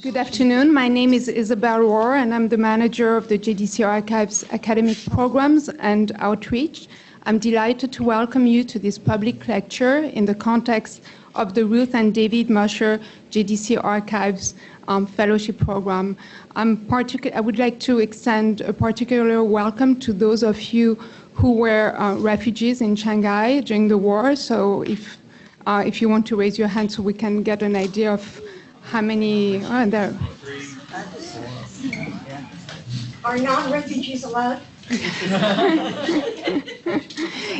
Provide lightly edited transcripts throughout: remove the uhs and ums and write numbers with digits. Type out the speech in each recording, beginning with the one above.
Good afternoon. My name is Isabel Rohr, and I'm the manager of the JDC Archives Academic Programs and Outreach. I'm delighted to welcome you to this public lecture in the context of the Ruth and David Musher JDC Archives Fellowship Program. I would like to extend a particular welcome to those of you who were refugees in Shanghai during the war. So if you want to raise your hand so we can get an idea of how many are there? Are non-refugees allowed?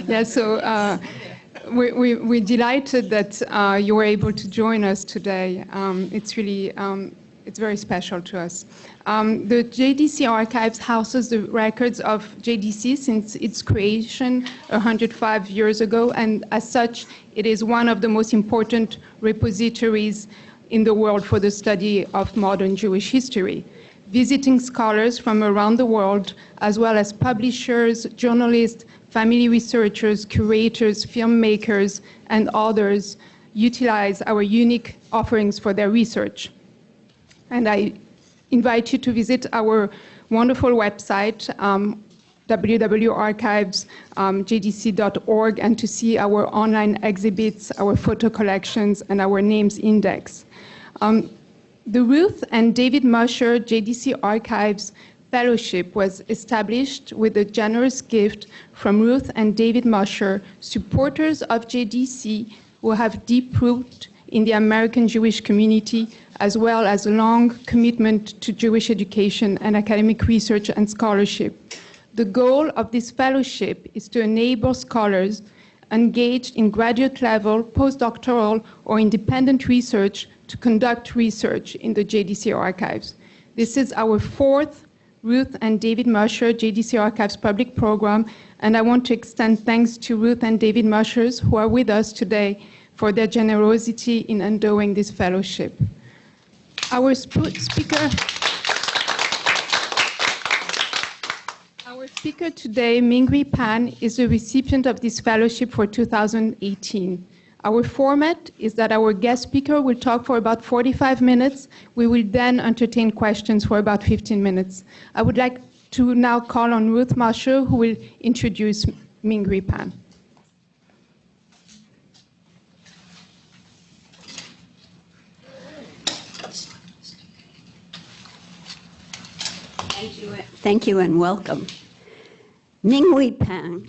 Yeah, so we're delighted that you were able to join us today. It's really, it's very special to us. The JDC Archives houses the records of JDC since its creation 105 years ago, and as such, it is one of the most important repositories in the world for the study of modern Jewish history. Visiting scholars from around the world, as well as publishers, journalists, family researchers, curators, filmmakers, and others, utilize our unique offerings for their research. And I invite you to visit our wonderful website, www.archives.jdc.org, and to see our online exhibits, our photo collections, and our names index. The Ruth and David Musher JDC Archives Fellowship was established with a generous gift from Ruth and David Musher, supporters of JDC who have deep roots in the American Jewish community, as well as a long commitment to Jewish education and academic research and scholarship. The goal of this fellowship is to enable scholars engaged in graduate level, postdoctoral, or independent research to conduct research in the JDC Archives. This is our fourth Ruth and David Musher JDC Archives public program, and I want to extend thanks to Ruth and David Mushers who are with us today for their generosity in endowing this fellowship. Our speaker today, Ming Pan, is the recipient of this fellowship for 2018. Our format is that our guest speaker will talk for about 45 minutes. We will then entertain questions for about 15 minutes. I would like to now call on Ruth Musher, who will introduce Ming Pan. Thank you and welcome. Ming Pan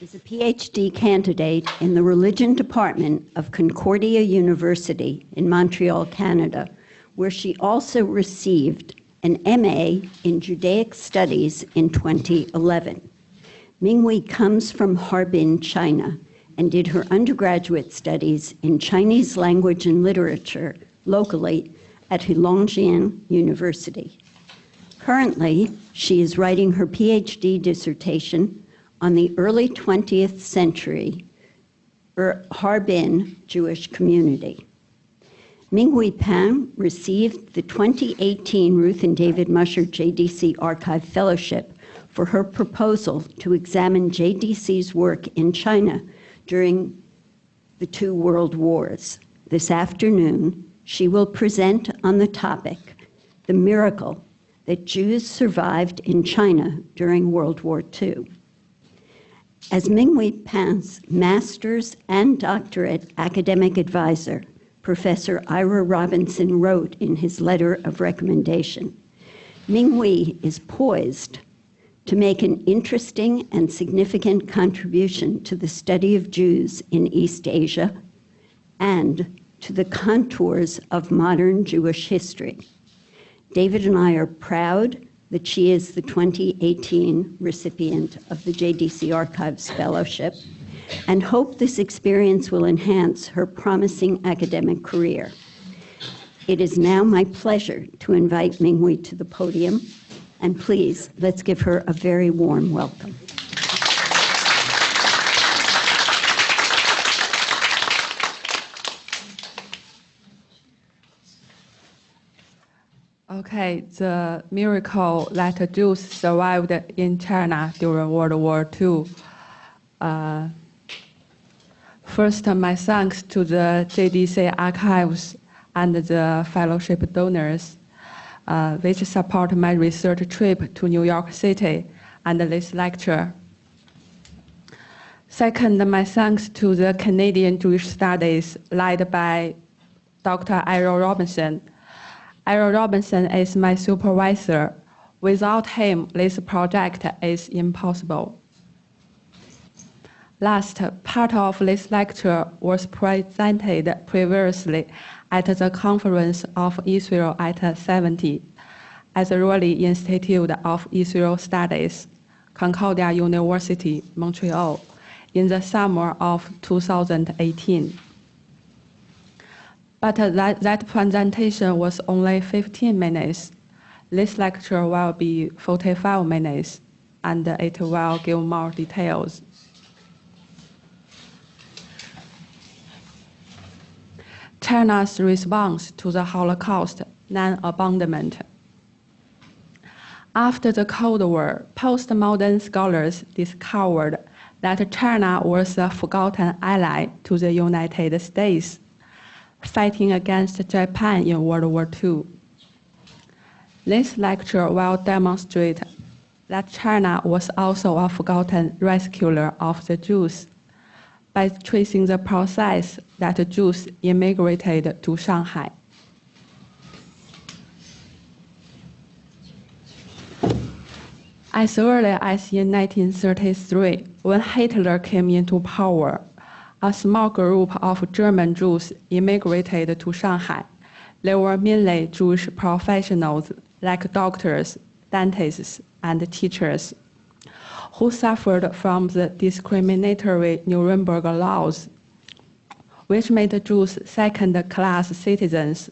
is a PhD candidate in the Religion Department of Concordia University in Montreal, Canada, where she also received an MA in Judaic Studies in 2011. Ming comes from Harbin, China, and did her undergraduate studies in Chinese language and literature locally at Heilongjiang University. Currently, she is writing her PhD dissertation on the early 20th century Harbin Jewish community. Ming Pan received the 2018 Ruth and David Musher JDC Archive Fellowship for her proposal to examine JDC's work in China during the two world wars. This afternoon, she will present on the topic, the miracle that Jews survived in China during World War II. As Ming Pan's master's and doctorate academic advisor, Professor Ira Robinson wrote in his letter of recommendation, Ming is poised to make an interesting and significant contribution to the study of Jews in East Asia and to the contours of modern Jewish history. David and I are proud that she is the 2018 recipient of the JDC Archives Fellowship and hope this experience will enhance her promising academic career. It is now my pleasure to invite Ming to the podium, and please, let's give her a very warm welcome. Okay, the miracle that Jews survived in China during World War II. First, my thanks to the JDC Archives and the fellowship donors, which support my research trip to New York City and this lecture. Second, my thanks to the Canadian Jewish Studies led by Dr. Ira Robinson. Ira Robinson is my supervisor. Without him, this project is impossible. Last, part of this lecture was presented previously at the Conference of Israel at 70 at the Raleigh Institute of Israel Studies, Concordia University, Montreal, in the summer of 2018. But that presentation was only 15 minutes. This lecture will be 45 minutes, and it will give more details. China's response to the Holocaust, non-abandonment. After the Cold War, postmodern scholars discovered that China was a forgotten ally to the United States, fighting against Japan in World War II. This lecture will demonstrate that China was also a forgotten rescuer of the Jews by tracing the process that Jews immigrated to Shanghai. As early as in 1933, when Hitler came into power, a small group of German Jews immigrated to Shanghai. They were mainly Jewish professionals like doctors, dentists, and teachers, who suffered from the discriminatory Nuremberg laws, which made Jews second-class citizens,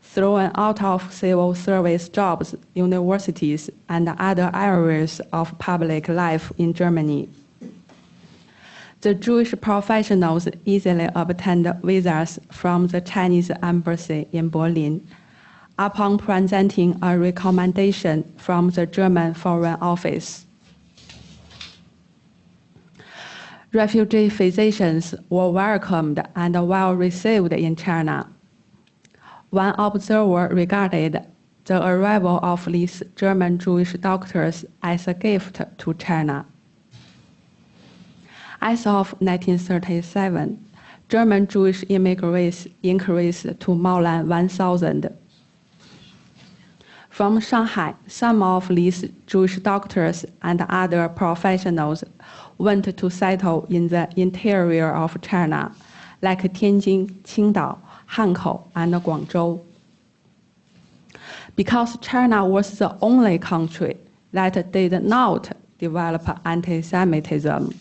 thrown out of civil service jobs, universities, and other areas of public life in Germany. The Jewish professionals easily obtained visas from the Chinese embassy in Berlin upon presenting a recommendation from the German Foreign Office. Refugee physicians were welcomed and well received in China. One observer regarded the arrival of these German Jewish doctors as a gift to China. As of 1937, German Jewish immigrants increased to more than 1,000. From Shanghai, some of these Jewish doctors and other professionals went to settle in the interior of China, like Tianjin, Qingdao, Hankou, and Guangzhou. Because China was the only country that did not develop anti-Semitism,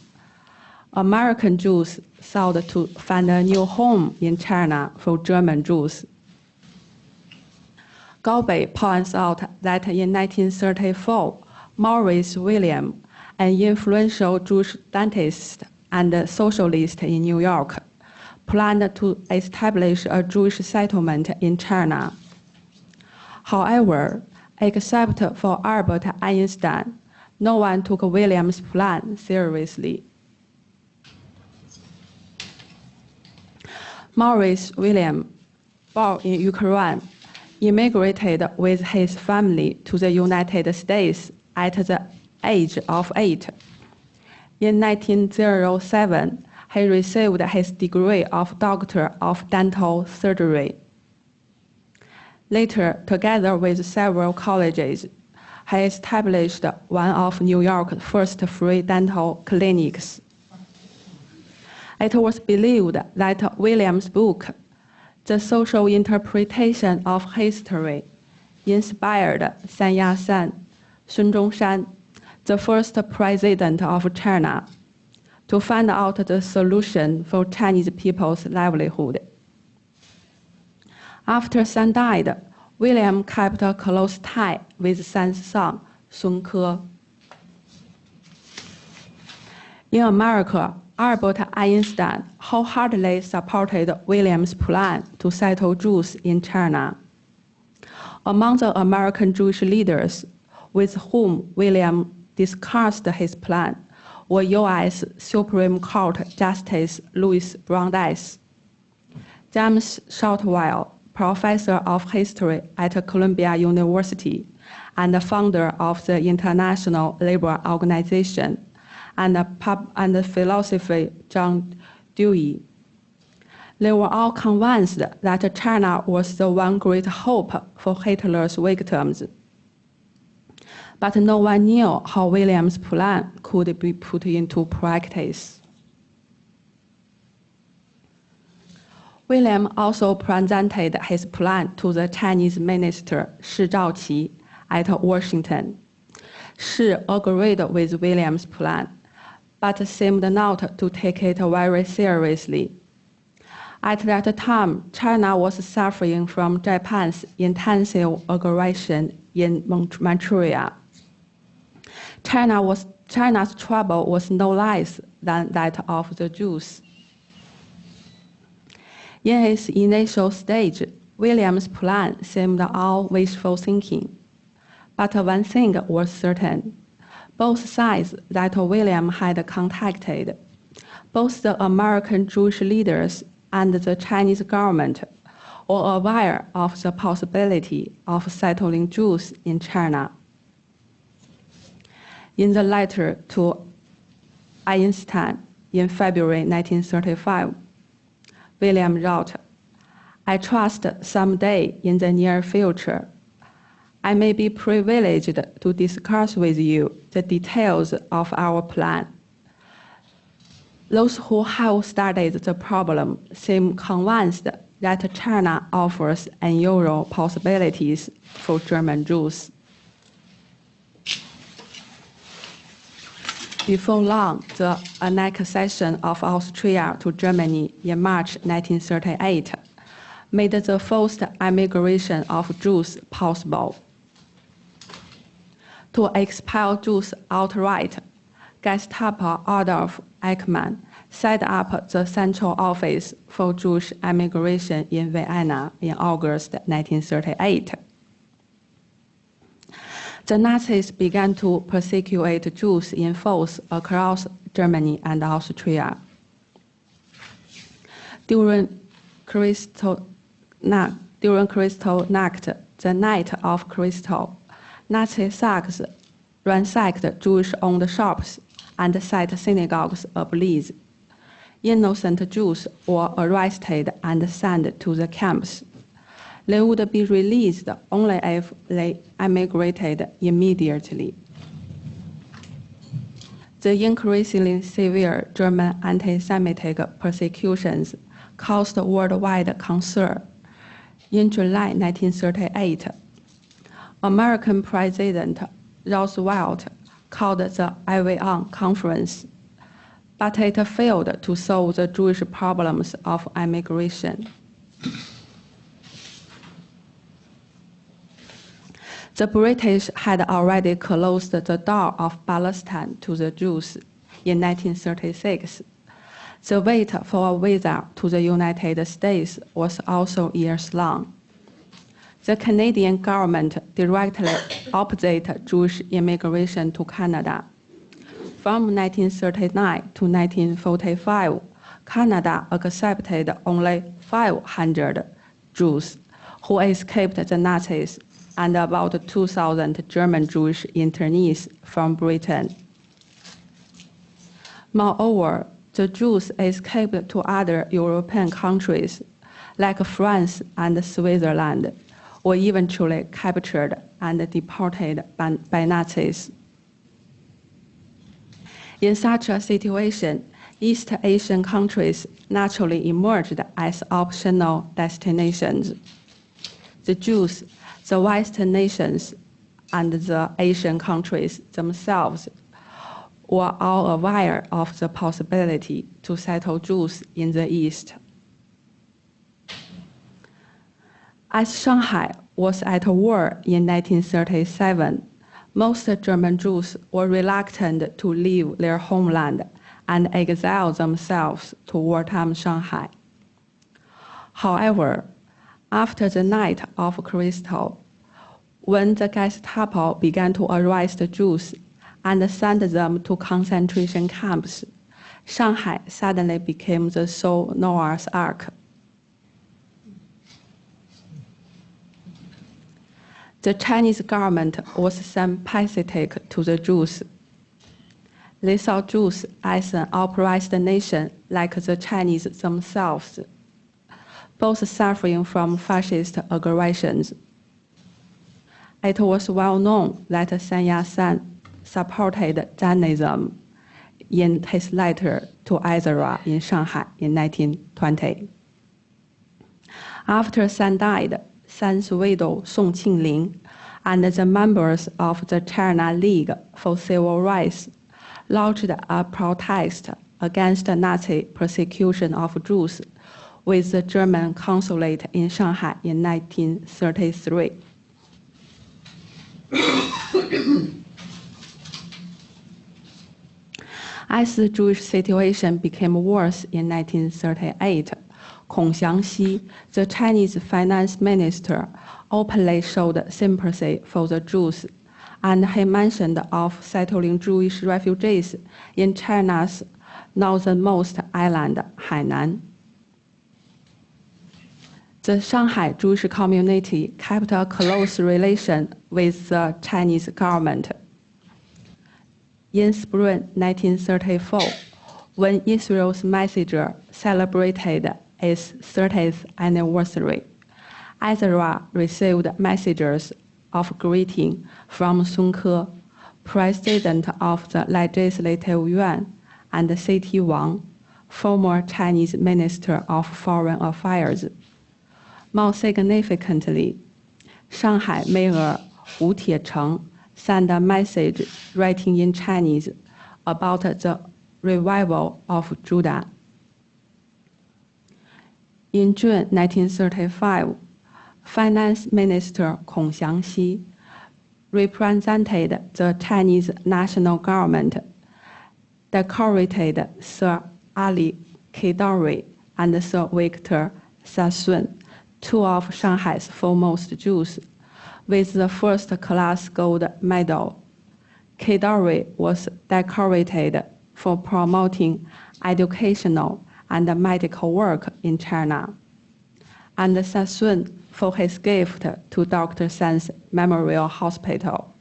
American Jews sought to find a new home in China for German Jews. Galbay points out that in 1934, Maurice William, an influential Jewish dentist and socialist in New York, planned to establish a Jewish settlement in China. However, except for Albert Einstein, no one took William's plan seriously. Maurice William, born in Ukraine, immigrated with his family to the United States at the age of 8. In 1907, he received his degree of Doctor of Dental Surgery. Later, together with several colleges, he established one of New York's first free dental clinics. It was believed that William's book, The Social Interpretation of History, inspired Sun Yat-sen, Sun Zhongshan, the first president of China, to find out the solution for Chinese people's livelihood. After Sun died, William kept a close tie with Sun's son, Sun Ke. In America, Albert Einstein wholeheartedly supported William's plan to settle Jews in China. Among the American Jewish leaders with whom William discussed his plan were U.S. Supreme Court Justice Louis Brandeis, James Shotwell, professor of history at Columbia University and the founder of the International Labour Organization, and the philosopher John Dewey. They were all convinced that China was the one great hope for Hitler's victims. But no one knew how William's plan could be put into practice. William also presented his plan to the Chinese minister Shi Zhaoqi at Washington. Shi agreed with William's plan, but seemed not to take it very seriously. At that time, China was suffering from Japan's intensive aggression in Manchuria. China's trouble was no less than that of the Jews. In its initial stage, William's plan seemed all wishful thinking. But one thing was certain. Both sides that William had contacted, both the American Jewish leaders and the Chinese government, were aware of the possibility of settling Jews in China. In the letter to Einstein in February 1935, William wrote, "I trust someday in the near future, I may be privileged to discuss with you the details of our plan. Those who have studied the problem seem convinced that China offers unusual possibilities for German Jews." Before long, the annexation of Austria to Germany in March 1938 made the first immigration of Jews possible. To expel Jews outright, Gestapo Adolf Eichmann set up the Central Office for Jewish Immigration in Vienna in August 1938. The Nazis began to persecute Jews in force across Germany and Austria. During Kristallnacht, the night of Crystal, Nazi thugs ransacked Jewish-owned shops and set synagogues ablaze. Innocent Jews were arrested and sent to the camps. They would be released only if they emigrated immediately. The increasingly severe German anti-Semitic persecutions caused worldwide concern. In July 1938, American President Roosevelt called the Evian Conference, but it failed to solve the Jewish problems of immigration. The British had already closed the door of Palestine to the Jews in 1936. The wait for a visa to the United States was also years long. The Canadian government directly opposed Jewish immigration to Canada. From 1939 to 1945, Canada accepted only 500 Jews who escaped the Nazis and about 2,000 German Jewish internees from Britain. Moreover, the Jews escaped to other European countries like France and Switzerland, were eventually captured and deported by Nazis. In such a situation, East Asian countries naturally emerged as optional destinations. The Jews, the Western nations, and the Asian countries themselves were all aware of the possibility to settle Jews in the East. As Shanghai was at war in 1937, most German Jews were reluctant to leave their homeland and exile themselves to wartime Shanghai. However, after the night of Crystal, when the Gestapo began to arrest Jews and send them to concentration camps, Shanghai suddenly became the sole Noah's Ark. The Chinese government was sympathetic to the Jews. They saw Jews as an oppressed nation like the Chinese themselves, both suffering from fascist aggressions. It was well known that Sun Yat-sen supported Zionism in his letter to Ezra in Shanghai in 1920. After Sun died, Sun's widow Song Qingling and the members of the China League for Civil Rights launched a protest against Nazi persecution of Jews with the German consulate in Shanghai in 1933. As the Jewish situation became worse in 1938, Kong Xiangxi, the Chinese finance minister, openly showed sympathy for the Jews, and he mentioned of settling Jewish refugees in China's northernmost island, Hainan. The Shanghai Jewish community kept a close relation with the Chinese government. In spring 1934, when Israel's messenger celebrated its 30th anniversary, Ezra received messages of greeting from Sun Ke, president of the Legislative Yuan, and C.T. Wang, former Chinese Minister of Foreign Affairs. More significantly, Shanghai Mayor Wu Tiecheng sent a message writing in Chinese about the revival of Judah. In June 1935, Finance Minister Kong Xiangxi represented the Chinese national government, decorated Sir Ali Kedari and Sir Victor Sassoon, two of Shanghai's foremost Jews, with the first-class gold medal. Kedari was decorated for promoting educational and medical work in China, and Sassoon for his gift to Dr. San's Memorial Hospital.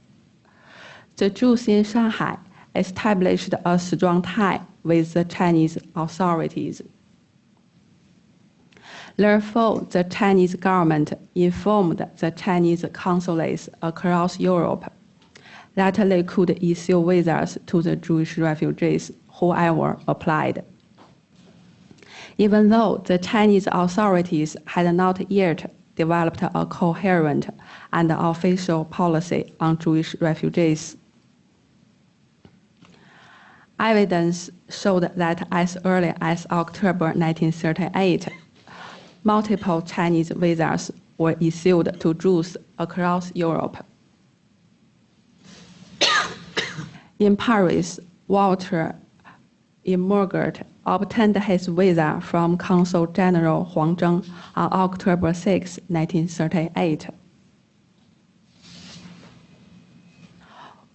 The Jews in Shanghai established a strong tie with the Chinese authorities. Therefore, the Chinese government informed the Chinese consulates across Europe that they could issue visas to the Jewish refugees, whoever applied. Even though the Chinese authorities had not yet developed a coherent and official policy on Jewish refugees. Evidence showed that as early as October 1938, multiple Chinese visas were issued to Jews across Europe. In Paris, Walter Immergert obtained his visa from Consul General Huang Zheng on October 6, 1938.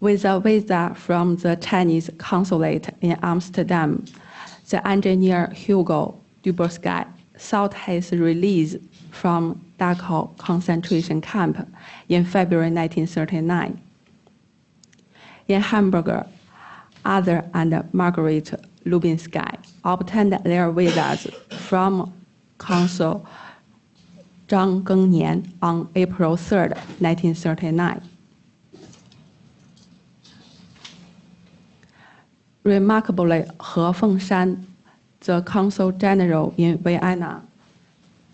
With a visa from the Chinese Consulate in Amsterdam, the engineer Hugo Dubourgsky sought his release from Dachau concentration camp in February 1939. In Hamburg, Arthur and Margaret Lubinsky obtained their visas from Consul Zhang Gengnian on April 3, 1939. Remarkably, He Fengshan, the Consul General in Vienna,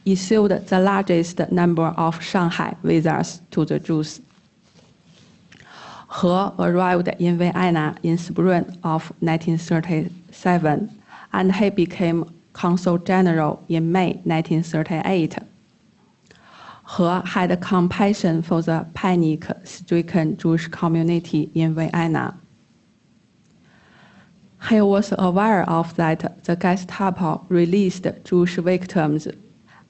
issued the largest number of Shanghai visas to the Jews. He arrived in Vienna in spring of 1937, and he became Consul General in May 1938. He had compassion for the panic-stricken Jewish community in Vienna. He was aware of that the Gestapo released Jewish victims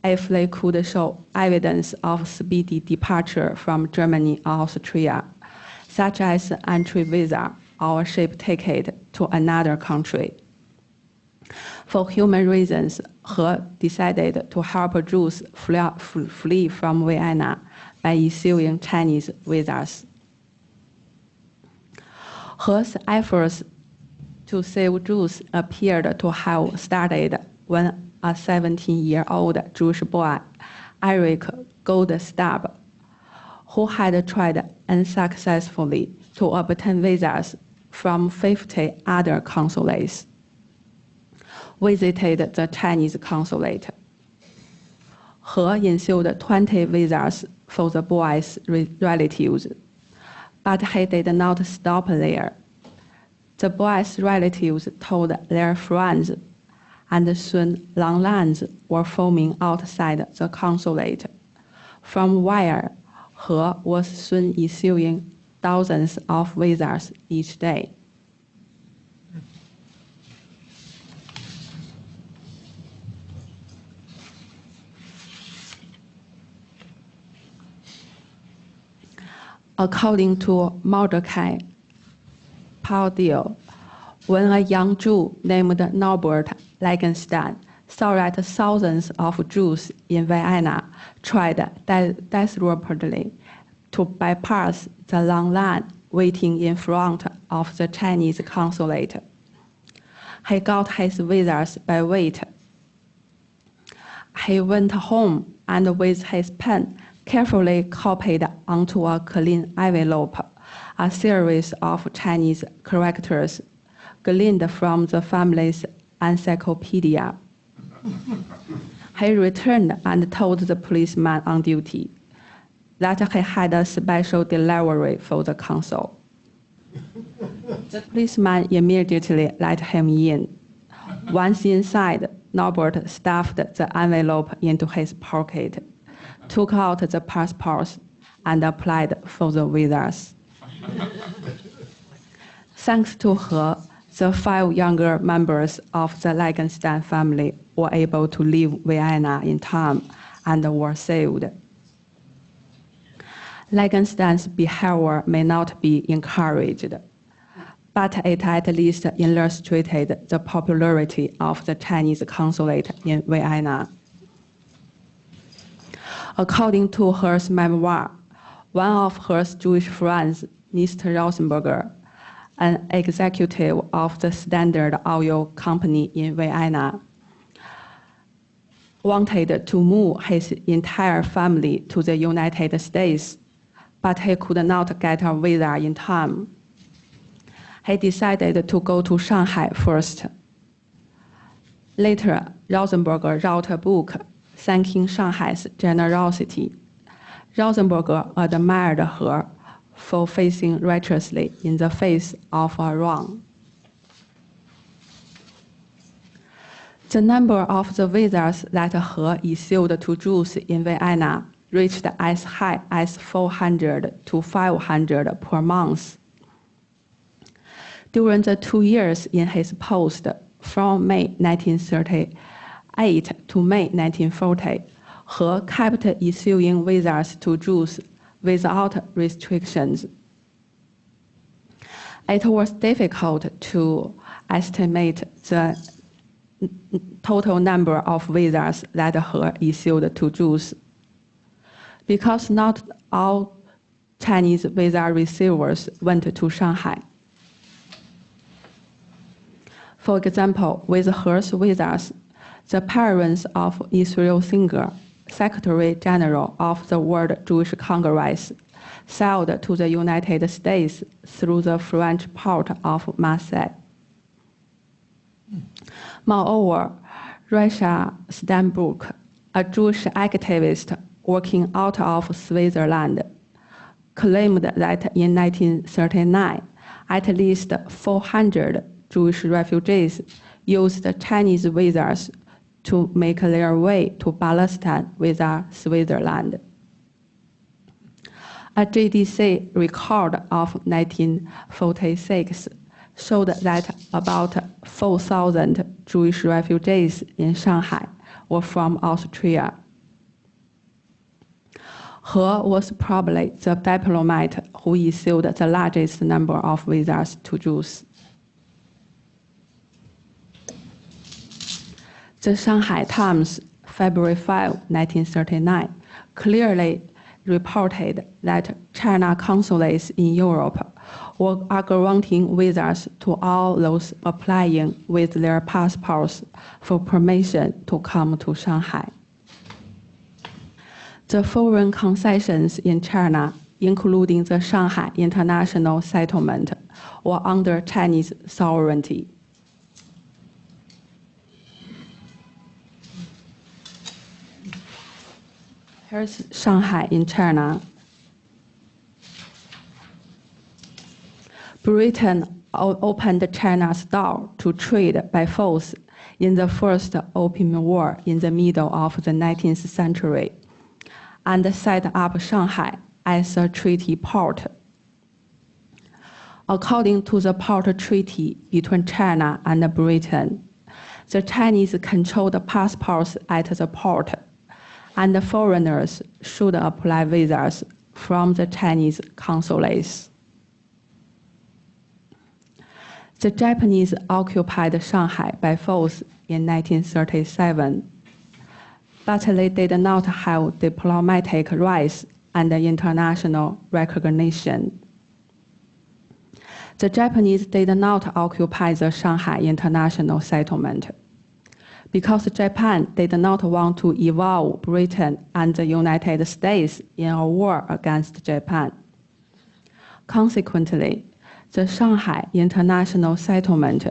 if they could show evidence of speedy departure from Germany or Austria, such as entry visa or a ship ticket to another country. For human reasons, He decided to help Jews flee from Vienna by issuing Chinese visas. He's efforts to save Jews appeared to have started when a 17-year-old Jewish boy, Eric Goldstab, who had tried unsuccessfully to obtain visas from 50 other consulates, visited the Chinese consulate. He issued 20 visas for the boy's relatives, but he did not stop there. The boy's relatives told their friends, and soon long lines were forming outside the consulate, from where he was soon issuing thousands of visas each day. According to Mordecai Pardil, when a young Jew named Norbert Langenstein saw that thousands of Jews in Vienna tried desperately to bypass the long line waiting in front of the Chinese consulate, he got his visas by weight. He went home and with his pen carefully copied onto a clean envelope a series of Chinese characters gleaned from the family's encyclopedia. He returned and told the policeman on duty that he had a special delivery for the consul. The policeman immediately let him in. Once inside, Norbert stuffed the envelope into his pocket, took out the passports, and applied for the visas. Thanks to her, the 5 younger members of the Langenstein family were able to leave Vienna in time and were saved. Langenstein's behavior may not be encouraged, but it at least illustrated the popularity of the Chinese consulate in Vienna. According to her memoir, one of her Jewish friends, Mr. Rosenberger, an executive of the Standard Oil Company in Vienna, wanted to move his entire family to the United States, but he could not get a visa in time. He decided to go to Shanghai first. Later, Rosenberger wrote a book thanking Shanghai's generosity. Rosenberger admired her for facing righteously in the face of a wrong. The number of the visas that He issued to Jews in Vienna reached as high as 400 to 500 per month. During the 2 years in his post, from May 1938 to May 1940, He kept issuing visas to Jews without restrictions. It was difficult to estimate the total number of visas that He issued to Jews, because not all Chinese visa receivers went to Shanghai. For example, with He's visas, the parents of Israel Singer, Secretary General of the World Jewish Congress, sailed to the United States through the French port of Marseille. Moreover, Risha Steinbrück, a Jewish activist working out of Switzerland, claimed that in 1939, at least 400 Jewish refugees used Chinese visas to make their way to Palestine via Switzerland. A JDC record of 1946 showed that about 4,000 Jewish refugees in Shanghai were from Austria. He was probably the diplomat who issued the largest number of visas to Jews. The Shanghai Times, February 5, 1939, clearly reported that China consulates in Europe are granting visas to all those applying with their passports for permission to come to Shanghai. The foreign concessions in China, including the Shanghai International Settlement, were under Chinese sovereignty. Here's Shanghai in China. Britain opened China's door to trade by force in the First Opium War in the middle of the 19th century and set up Shanghai as a treaty port. According to the port treaty between China and Britain, the Chinese controlled passports at the port, and the foreigners should apply visas from the Chinese consulates. The Japanese occupied Shanghai by force in 1937, but they did not have diplomatic rights and international recognition. The Japanese did not occupy the Shanghai International Settlement because Japan did not want to involve Britain and the United States in a war against Japan. Consequently, the Shanghai International Settlement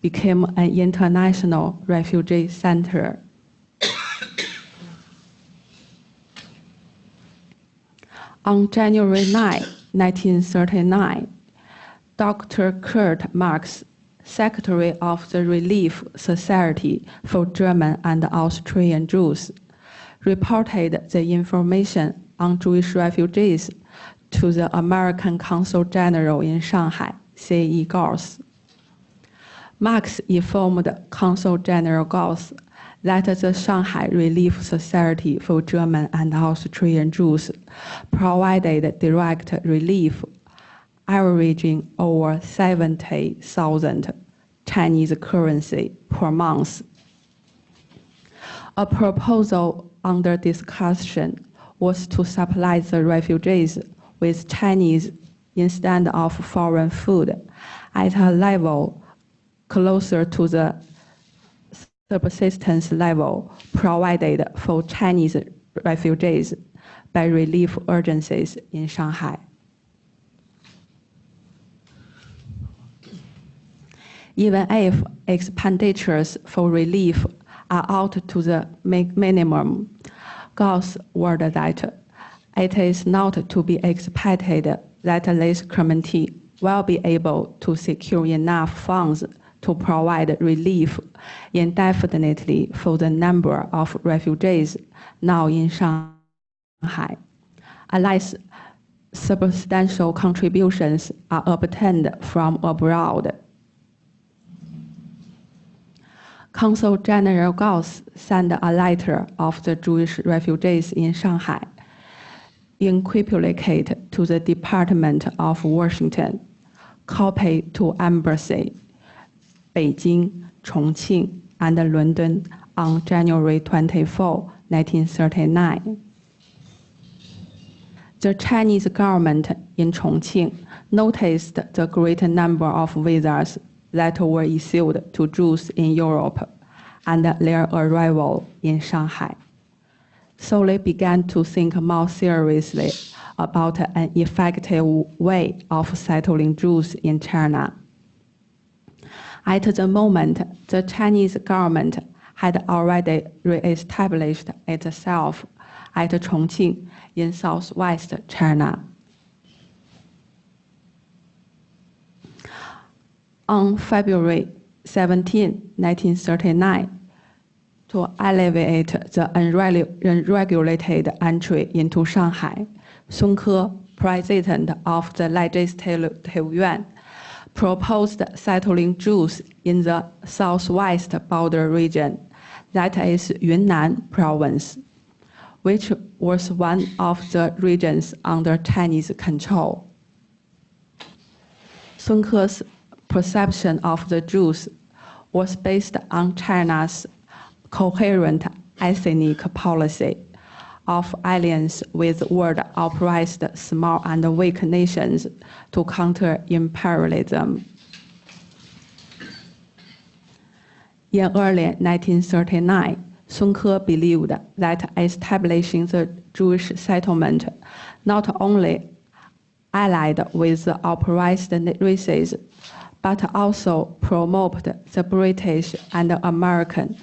became an international refugee center. On January 9, 1939, Dr. Kurt Marx, Secretary of the Relief Society for German and Austrian Jews, reported the information on Jewish refugees to the American Consul General in Shanghai, C.E. Gauss. Marx informed Consul General Gauss that the Shanghai Relief Society for German and Austrian Jews provided direct relief averaging over 70,000 Chinese currency per month. A proposal under discussion was to supply the refugees with Chinese instead of foreign food at a level closer to the subsistence level provided for Chinese refugees by relief agencies in Shanghai. Even if expenditures for relief are out to the minimum, Gauss warned that it is not to be expected that this committee will be able to secure enough funds to provide relief indefinitely for the number of refugees now in Shanghai, unless substantial contributions are obtained from abroad. Consul General Gauss sent a letter of the Jewish refugees in Shanghai, inculcate to the Department of Washington, copy to embassy, Beijing, Chongqing, and London on January 24, 1939. The Chinese government in Chongqing noticed the great number of visas that were issued to Jews in Europe and their arrival in Shanghai. So they began to think more seriously about an effective way of settling Jews in China. At the moment, the Chinese government had already re-established itself at Chongqing in southwest China. On February 17, 1939, to alleviate the unregulated entry into Shanghai, Sun Ke, president of the Legislative Yuan, proposed settling Jews in the southwest border region, that is Yunnan province, which was one of the regions under Chinese control. Sun Ke's perception of the Jews was based on China's coherent ethnic policy, of alliance with world-oppressed small and weak nations to counter imperialism. In early 1939, Sun Ke believed that establishing the Jewish settlement not only allied with the oppressed races, but also promoted the British and American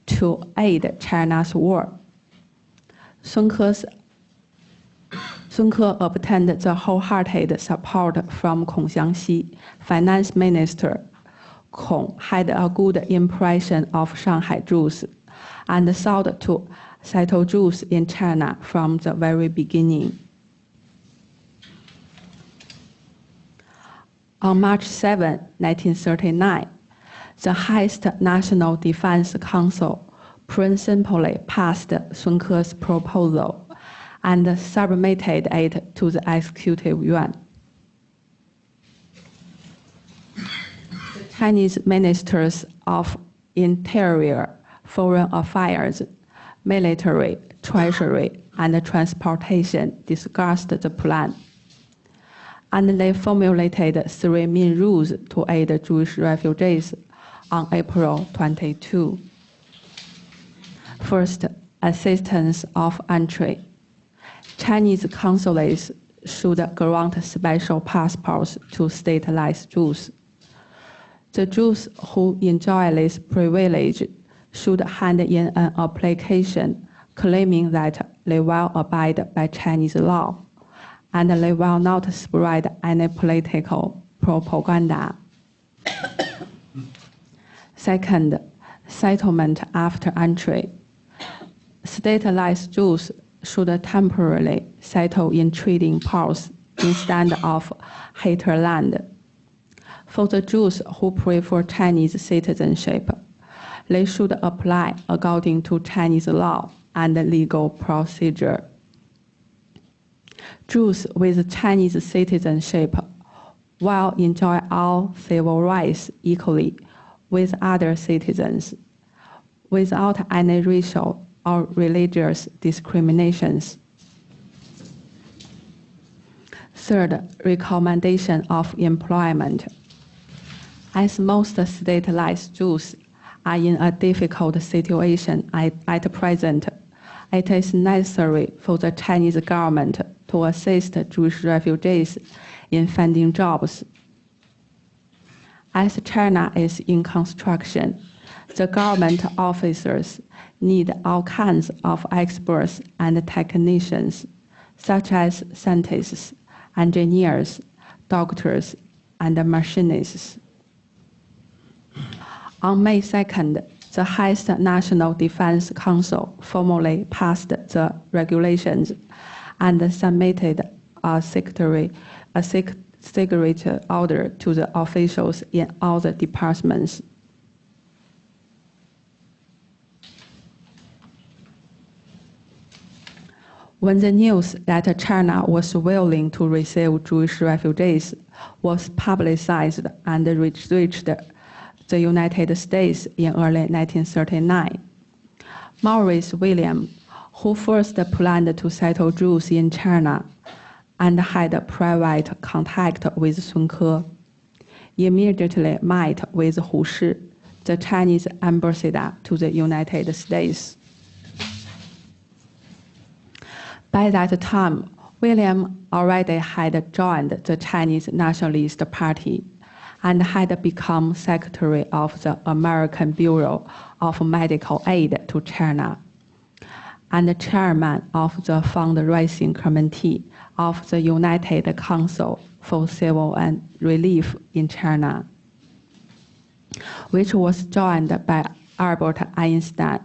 to aid China's war. Sun Ke obtained the wholehearted support from Kong Xiangxi, finance minister. Kong had a good impression of Shanghai Jews and sought to settle Jews in China from the very beginning. On March 7, 1939, the highest National Defense Council principally passed Sun Ke's proposal and submitted it to the Executive Yuan. The Chinese ministers of Interior, Foreign Affairs, Military, Treasury, and Transportation discussed the plan, and they formulated 3 main rules to aid Jewish refugees on April 22. First, assistance of entry. Chinese consulates should grant special passports to stateless Jews. The Jews who enjoy this privilege should hand in an application claiming that they will abide by Chinese law and they will not spread any political propaganda. Second, settlement after entry. Stateless Jews should temporarily settle in trading posts instead of hinterland. For the Jews who prefer Chinese citizenship, they should apply according to Chinese law and legal procedure. Jews with Chinese citizenship will enjoy all civil rights equally with other citizens, without any racial or religious discriminations. Third, recommendation of employment. As most stateless Jews are in a difficult situation at present, it is necessary for the Chinese government to assist Jewish refugees in finding jobs. As China is in construction, the government officers need all kinds of experts and technicians, such as scientists, engineers, doctors, and machinists. On May 2nd, the highest National Defense Council formally passed the regulations and submitted a secret order to the officials in all the departments. When the news that China was willing to receive Jewish refugees was publicized and reached the United States in early 1939, Maurice William, who first planned to settle Jews in China and had a private contact with Sun Ke, immediately met with Hu Shi, the Chinese ambassador to the United States. By that time, William already had joined the Chinese Nationalist Party and had become secretary of the American Bureau of Medical Aid to China and chairman of the fundraising committee of the United Council for Civil and Relief in China, which was joined by Albert Einstein,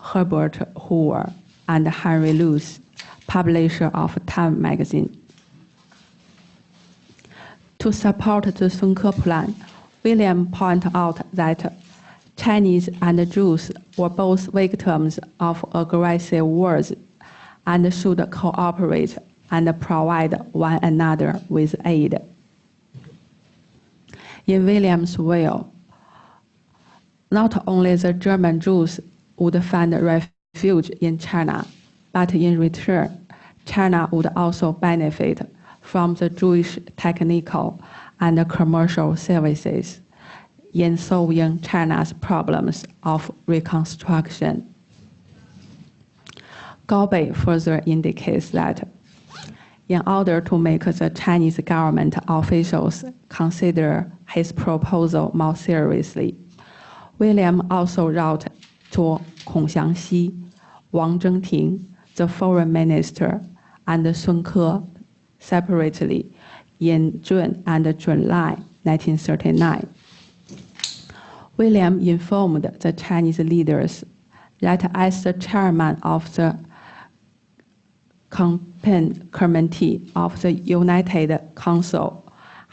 Herbert Hoover, and Henry Luce, publisher of Time magazine. To support the Sun Ke plan, William pointed out that Chinese and Jews were both victims of aggressive wars and should cooperate and provide one another with aid. In William's will, not only the German Jews would find refuge in China, but in return, China would also benefit from the Jewish technical and commercial services in solving China's problems of reconstruction. Gao Bei further indicates that in order to make the Chinese government officials consider his proposal more seriously, William also wrote to Kong Xiangxi, Wang Zhengting, the foreign minister, and Sun Ke separately in June and July 1939. William informed the Chinese leaders that as the chairman of the campaign committee of the United Council,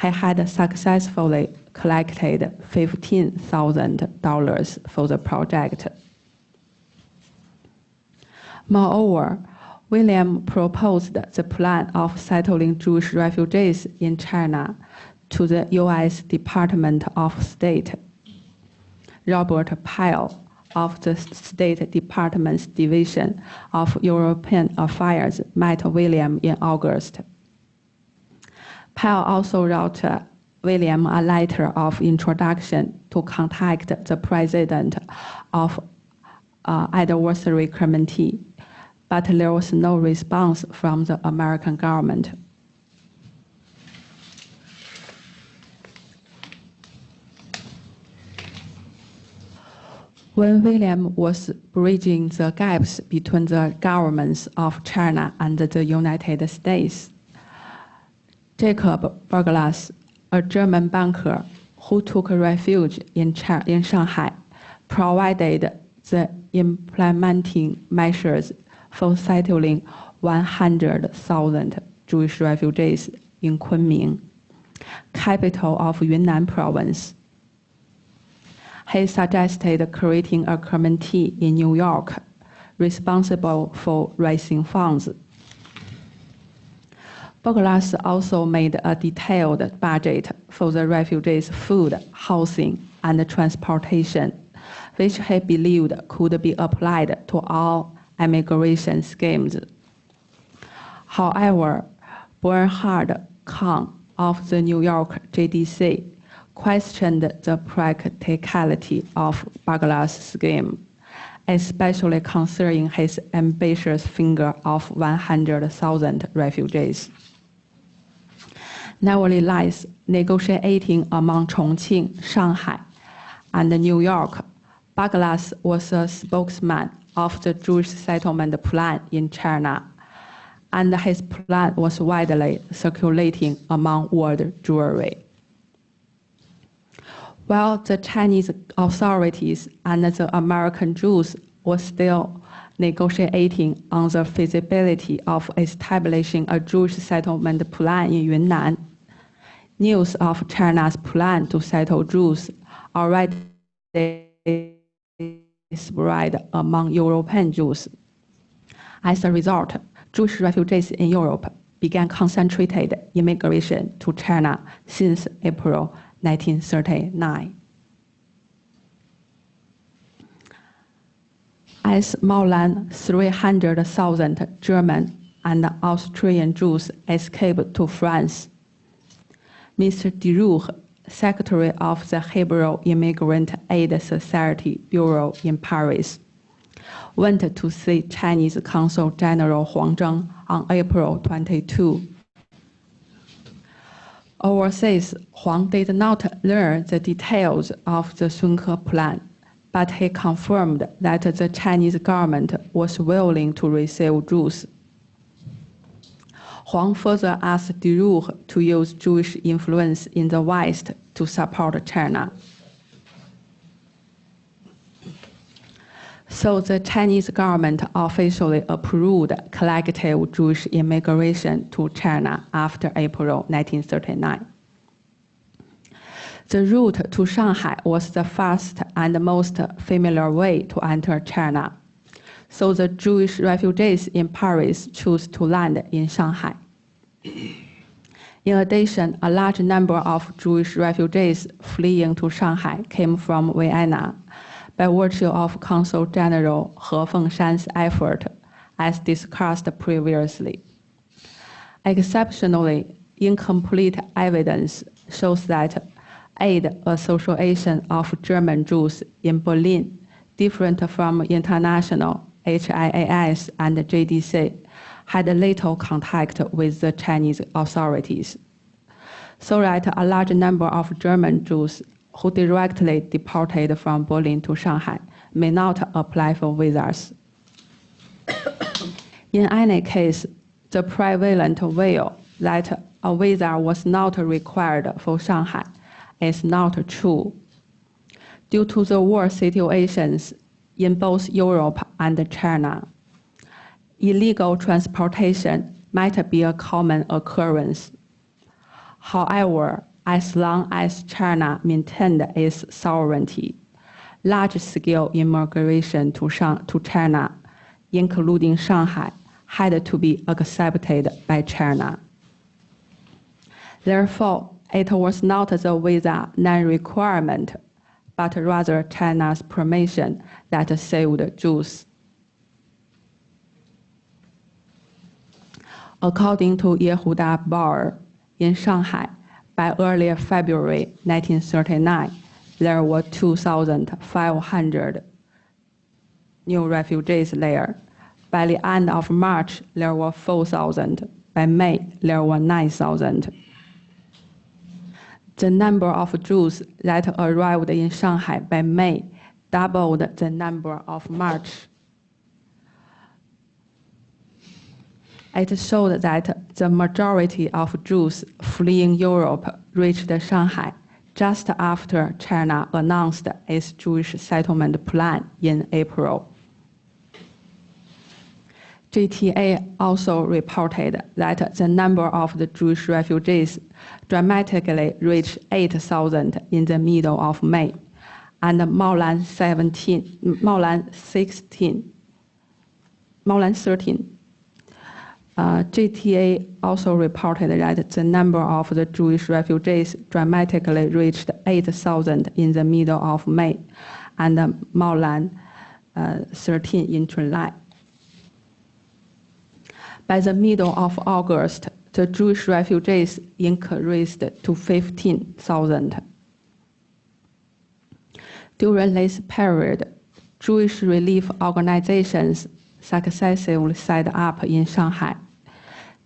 he had successfully collected $15,000 for the project. Moreover, William proposed the plan of settling Jewish refugees in China to the U.S. Department of State. Robert Pyle of the State Department's Division of European Affairs met William in August. Pyle also wrote William a letter of introduction to contact the president of Advisory Committee, but there was no response from the American government. When William was bridging the gaps between the governments of China and the United States, Jakob Berglas, a German banker who took refuge in Shanghai, provided the implementing measures for settling 100,000 Jewish refugees in Kunming, capital of Yunnan province. He suggested creating a committee in New York responsible for raising funds. Berglas also made a detailed budget for the refugees' food, housing, and transportation, which he believed could be applied to all immigration schemes. However, Bernhard Kahn of the New York JDC questioned the practicality of Berglas' scheme, especially concerning his ambitious figure of 100,000 refugees. Nevertheless, negotiating among Chongqing, Shanghai, and New York, Berglas was a spokesman of the Jewish settlement plan in China, and his plan was widely circulating among world Jewry. While the Chinese authorities and the American Jews were still negotiating on the feasibility of establishing a Jewish settlement plan in Yunnan, news of China's plan to settle Jews already spread among European Jews. As a result, Jewish refugees in Europe began concentrated immigration to China since April 1939. As more than 300,000 German and Austrian Jews escaped to France, Mr. Deroux, Secretary of the Hebrew Immigrant Aid Society Bureau in Paris, went to see Chinese Consul General Huang Zheng on April 22. Overseas, Huang did not learn the details of the Sun Ke plan, but he confirmed that the Chinese government was willing to receive Jews. Huang further asked Deroux to use Jewish influence in the West to support China. So the Chinese government officially approved collective Jewish immigration to China after April 1939. The route to Shanghai was the first and most familiar way to enter China, so the Jewish refugees in Paris chose to land in Shanghai. In addition, a large number of Jewish refugees fleeing to Shanghai came from Vienna by virtue of Consul General He Fengshan's effort as discussed previously. Exceptionally, incomplete evidence shows that aid association of German Jews in Berlin, different from international HIAS and JDC, had little contact with the Chinese authorities, so that a large number of German Jews who directly deported from Berlin to Shanghai may not apply for visas. In any case, the prevalent view that a visa was not required for Shanghai is not true. Due to the war situations in both Europe and China, illegal transportation might be a common occurrence. However, as long as China maintained its sovereignty, large-scale immigration to China, including Shanghai, had to be accepted by China. Therefore, it was not the visa non-requirement, but rather China's permission that saved Jews. According to Yehuda Bauer, in Shanghai, by early February 1939, there were 2,500 new refugees there. By the end of March, there were 4,000. By May, there were 9,000. The number of Jews that arrived in Shanghai by May doubled the number of March. It showed that the majority of Jews fleeing Europe reached Shanghai just after China announced its Jewish settlement plan in April. GTA also reported that the number of the Jewish refugees dramatically reached 8,000 in the middle of May, and more than 13. GTA also reported that the number of the Jewish refugees dramatically reached 8,000 in the middle of May, and more than 13 in July. By the middle of August, the Jewish refugees increased to 15,000. During this period, Jewish relief organizations successively set up in Shanghai.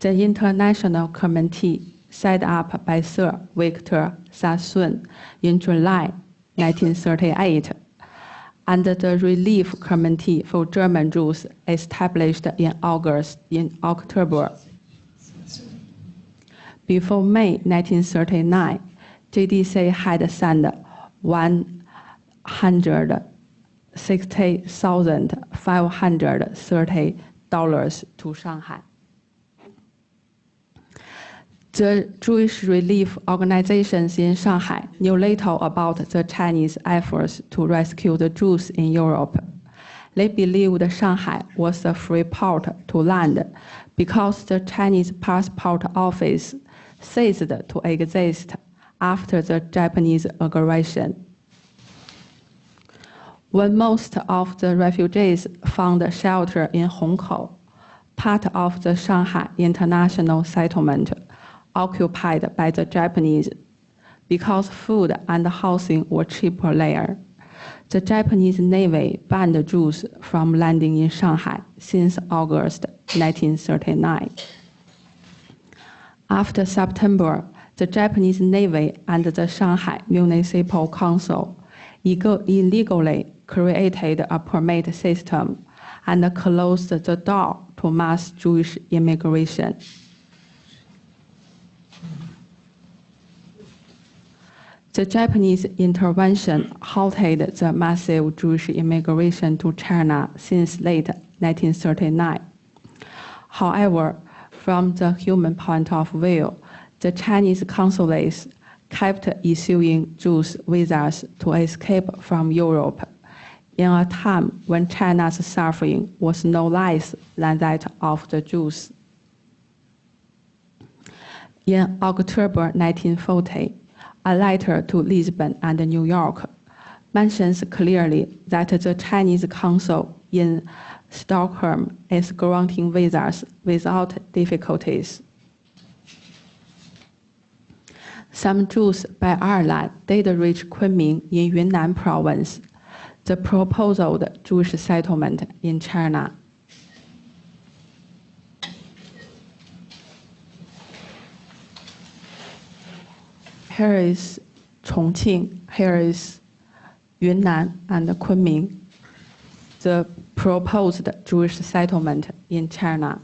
The International Committee set up by Sir Victor Sassoon in July 1938, and the Relief Committee for German Jews established in October. Before May 1939, JDC had sent $160,530 to Shanghai. The Jewish relief organizations in Shanghai knew little about the Chinese efforts to rescue the Jews in Europe. They believed Shanghai was a free port to land because the Chinese passport office ceased to exist after the Japanese aggression. When most of the refugees found shelter in Hongkou, part of the Shanghai International Settlement, occupied by the Japanese, because food and housing were cheaper there. The Japanese Navy banned Jews from landing in Shanghai since August 1939. After September, the Japanese Navy and the Shanghai Municipal Council illegally created a permit system and closed the door to mass Jewish immigration. The Japanese intervention halted the massive Jewish immigration to China since late 1939. However, from the human point of view, the Chinese consulates kept issuing Jews visas to escape from Europe in a time when China's suffering was no less than that of the Jews. In October 1940, a letter to Lisbon and New York mentions clearly that the Chinese consul in Stockholm is granting visas without difficulties. Some Jews by Ireland did reach Kunming in Yunnan province, the proposed Jewish settlement in China. Here is Chongqing, here is Yunnan and Kunming, the proposed Jewish settlement in China.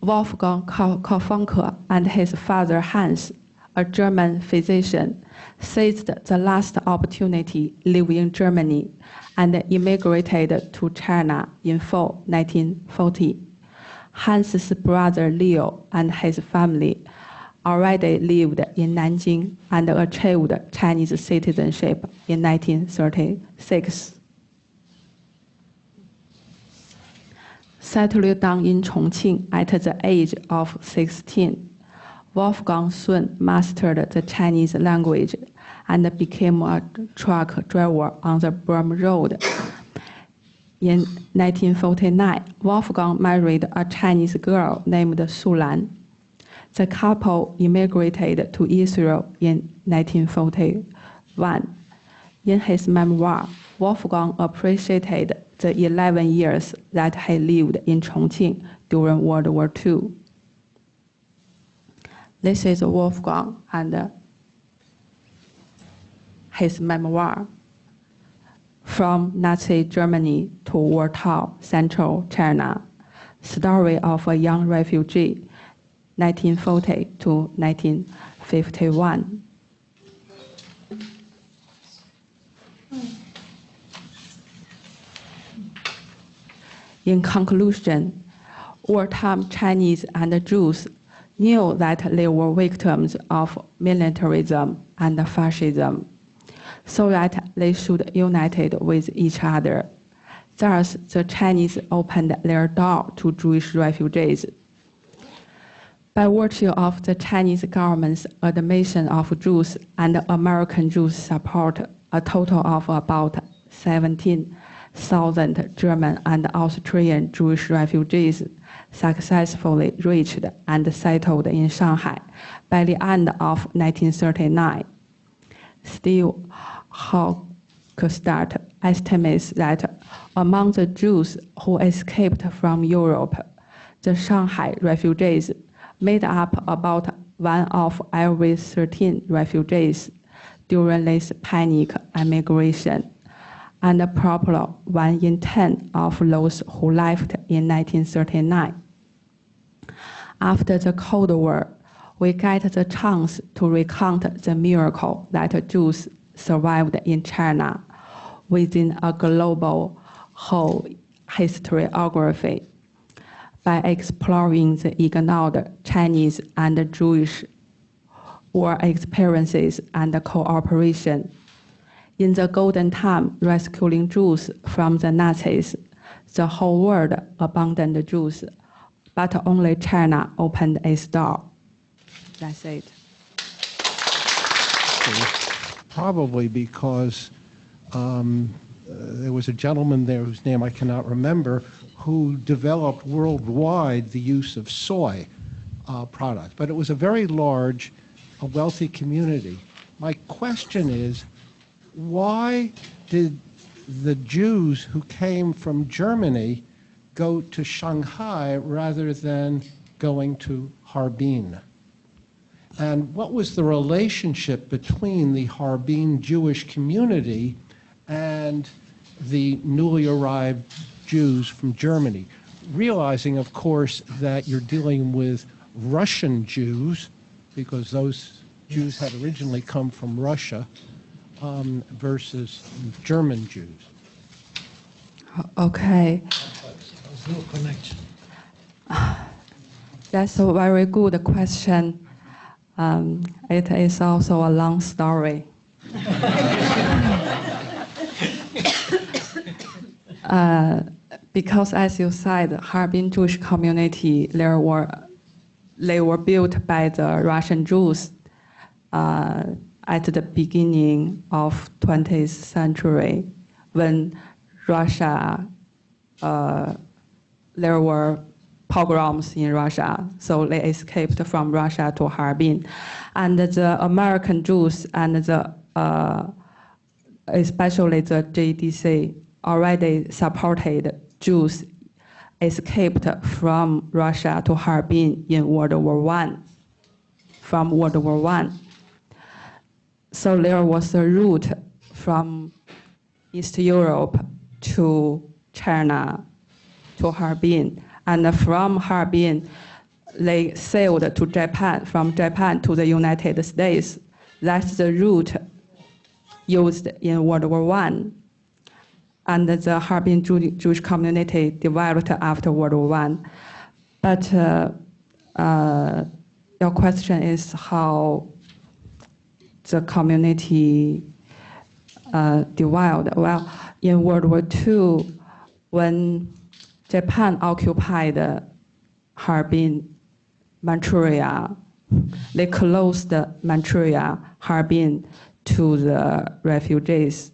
Wolfgang Kaufmann and his father Hans, a German physician, seized the last opportunity living in Germany and immigrated to China in fall 1940. Hans's brother Leo and his family already lived in Nanjing and achieved Chinese citizenship in 1936. Settled down in Chongqing at the age of 16, Wolfgang soon mastered the Chinese language and became a truck driver on the Burma Road. In 1949, Wolfgang married a Chinese girl named Su Lan. The couple immigrated to Israel in 1941. In his memoir, Wolfgang appreciated the 11 years that he lived in Chongqing during World War II. This is Wolfgang and his memoir, From Nazi Germany to Wartime, Central China, Story of a Young Refugee, 1940 to 1951. In conclusion, wartime Chinese and Jews knew that they were victims of militarism and fascism, so that they should unite with each other. Thus, the Chinese opened their door to Jewish refugees. By virtue of the Chinese government's admission of Jews and American Jews support, a total of about 17,000 German and Austrian Jewish refugees successfully reached and settled in Shanghai by the end of 1939. Still, Holocaust estimates that among the Jews who escaped from Europe, the Shanghai refugees made up about 1 of every 13 refugees during this panic emigration, and probably 1 in 10 of those who left in 1939. After the Cold War, we get the chance to recount the miracle that Jews survived in China within a global whole historiography by exploring the ignored Chinese and Jewish war experiences and cooperation. In the golden time rescuing Jews from the Nazis, the whole world abandoned Jews, but only China opened its door. That's it. Probably because there was a gentleman there whose name I cannot remember, who developed worldwide the use of soy products. But it was a very large, wealthy community. My question is, why did the Jews who came from Germany go to Shanghai rather than going to Harbin? And what was the relationship between the Harbin Jewish community and the newly arrived Jews from Germany? Realizing, of course, that you're dealing with Russian Jews, because those Jews had originally come from Russia, versus German Jews. Okay. There's no connection. That's a very good question. It is also a long story. Because as you said, Harbin Jewish community, they were built by the Russian Jews. at the beginning of 20th century, when Russia, there were pogroms in Russia, so they escaped from Russia to Harbin. And the American Jews and especially the JDC already supported Jews escaped from Russia to Harbin in World War I, from World War I. So there was a route from East Europe to China, to Harbin. And from Harbin, they sailed to Japan, from Japan to the United States. That's the route used in World War I. And the Harbin Jewish community developed after World War I. But your question is how the community developed. Well, in World War II, when Japan occupied Harbin, Manchuria, they closed Manchuria, Harbin to the refugees.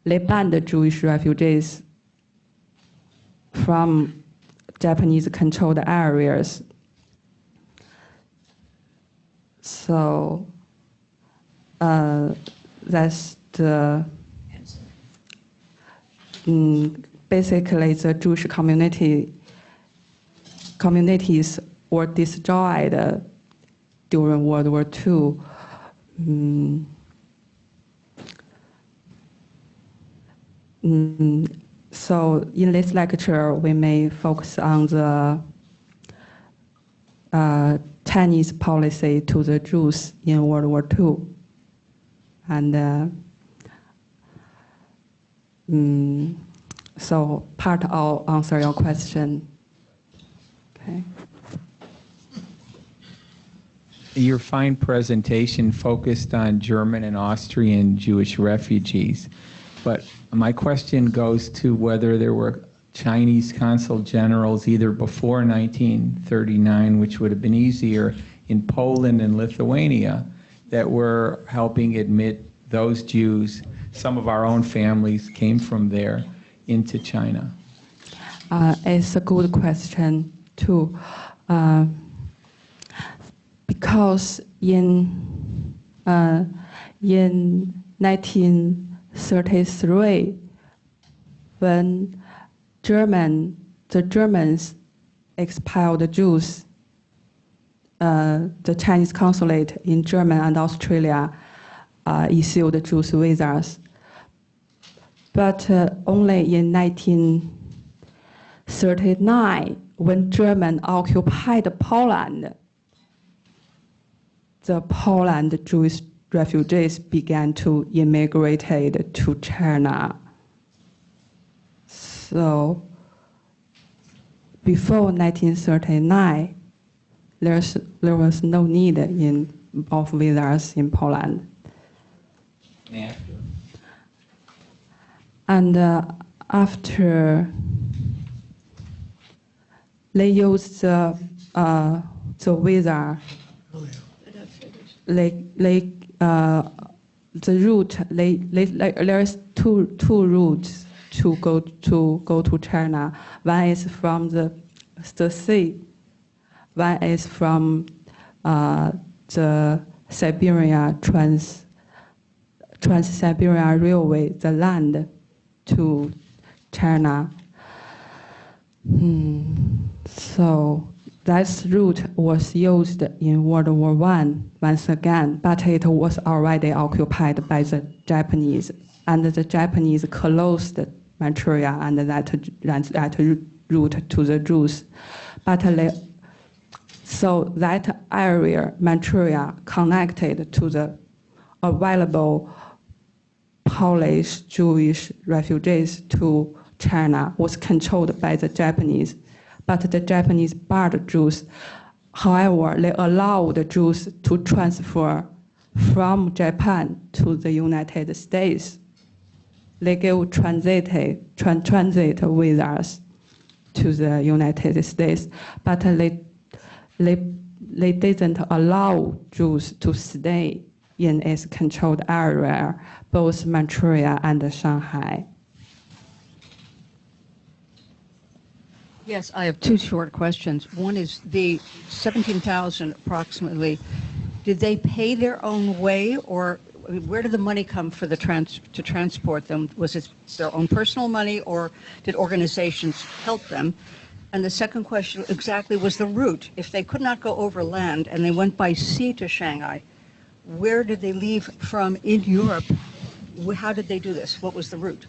They banned the Jewish refugees from Japanese-controlled areas. So that's the basically the Jewish communities were destroyed during World War II. So in this lecture, we may focus on the Chinese policy to the Jews in World War II. And so part I'll answer your question. Okay. Your fine presentation focused on German and Austrian Jewish refugees, but my question goes to whether there were Chinese consul generals either before 1939, which would have been easier, in Poland and Lithuania, that were helping admit those Jews. Some of our own families came from there into China. It's a good question too, because in 1933, when the Germans expelled the Jews, the Chinese Consulate in Germany and Australia issued Jews visas. But only in 1939, when Germany occupied Poland, the Poland Jewish refugees began to immigrate to China. So before 1939, there was no need of visas in Poland. And after they used the visa, the route, there's two routes to go to China. One is from the sea. One is from the Siberia Trans-Siberia Railway, the land to China. So that route was used in World War I once again, but it was already occupied by the Japanese, and the Japanese closed Manchuria and that route to the Jews. But so that area, Manchuria, connected to the available Polish Jewish refugees to China, was controlled by the Japanese. But the Japanese barred Jews. However, they allowed the Jews to transfer from Japan to the United States. They gave transit visas to the United States, but they didn't allow Jews to stay in its controlled area, both Manchuria and Shanghai. Yes, I have two short questions. One is the 17,000 approximately, did they pay their own way, or I mean, where did the money come for the to transport them? Was it their own personal money, or did organizations help them? And the second question exactly was the route. If they could not go over land and they went by sea to Shanghai, where did they leave from in Europe? How did they do this? What was the route?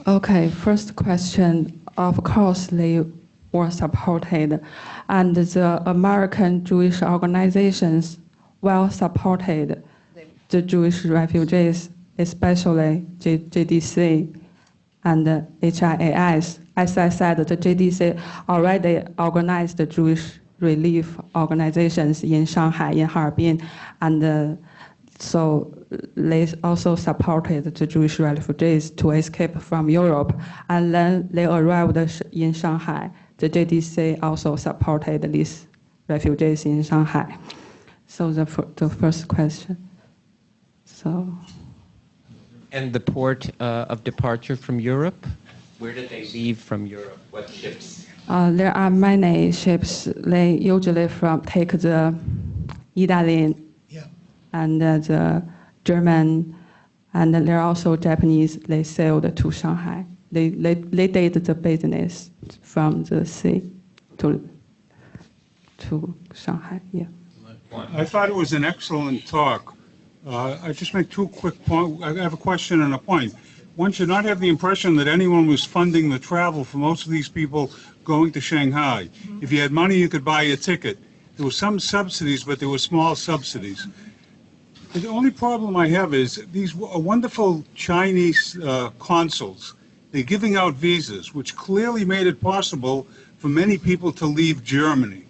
Okay, first question. Of course, they were supported, and the American Jewish organizations well supported the Jewish refugees, especially JDC and HIAS. As I said, the JDC already organized the Jewish relief organizations in Shanghai, in Harbin, and so they also supported the Jewish refugees to escape from Europe, and then they arrived in Shanghai. The JDC also supported these refugees in Shanghai. So the first question. So. And the port of departure from Europe? Where did they leave from Europe? What ships? There are many ships. They usually take the Italian and the German, and there are also Japanese. They sailed to Shanghai. They did the business from the sea to Shanghai. Yeah. I thought it was an excellent talk. I just make two quick points. I have a question and a point. One should not have the impression that anyone was funding the travel for most of these people going to Shanghai. If you had money, you could buy a ticket. There were some subsidies, but there were small subsidies. The only problem I have is these wonderful Chinese consuls. They're giving out visas, which clearly made it possible for many people to leave Germany.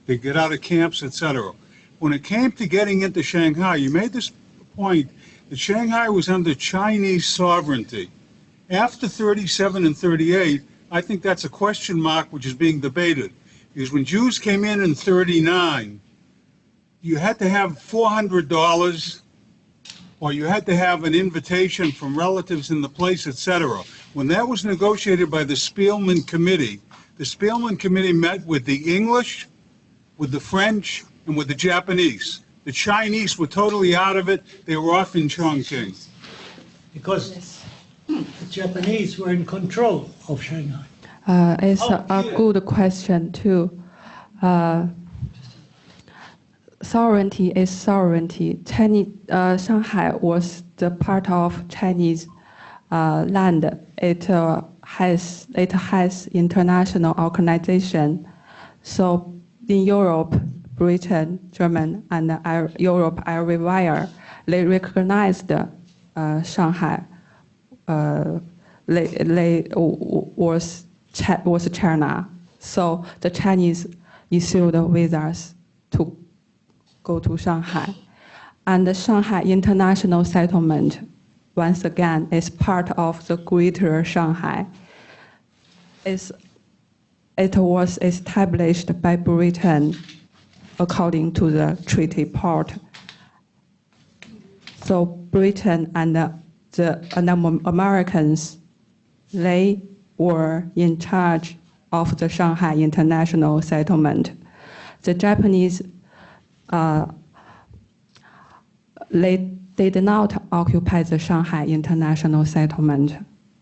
They get out of camps, etc. When it came to getting into Shanghai, you made this point that Shanghai was under Chinese sovereignty. After 37 and 38, I think that's a question mark which is being debated. Because when Jews came in 39, you had to have $400, or you had to have an invitation from relatives in the place, etc. When that was negotiated by the Spielman Committee met with the English, with the French, and with the Japanese. The Chinese were totally out of it. They were off in Chongqing. Because the Japanese were in control of Shanghai. It's a good question too. Sovereignty is sovereignty. Shanghai was the part of Chinese land. It has international organization. So in Europe, Britain, Germany, and Europe everywhere, they recognized Shanghai. Was China. So the Chinese issued visas to go to Shanghai. And the Shanghai International Settlement, once again, is part of the Greater Shanghai. It was established by Britain according to the treaty part. So Britain and the Americans, they were in charge of the Shanghai International Settlement. The Japanese, they did not occupy the Shanghai International Settlement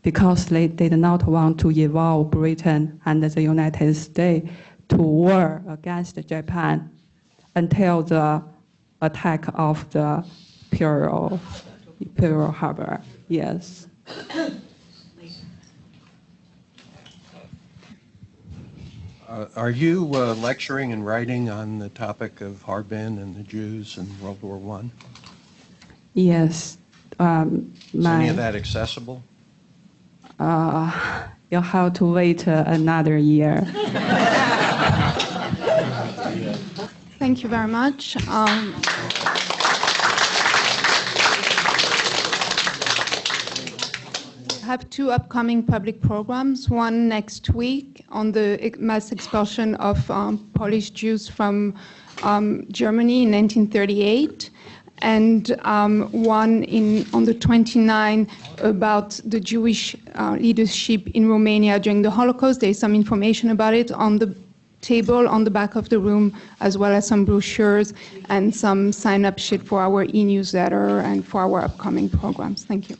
because they did not want to involve Britain and the United States to war against Japan until the attack of the Pearl Harbor. Yes. Are you lecturing and writing on the topic of Harbin and the Jews in World War I? Yes. Is any of that accessible? You'll have to wait another year. Thank you very much. have 2 upcoming public programs, one next week on the mass expulsion of Polish Jews from Germany in 1938, and one on the 29th about the Jewish leadership in Romania during the Holocaust. There's some information about it on the table on the back of the room, as well as some brochures and some sign-up sheet for our e-newsletter and for our upcoming programs. Thank you.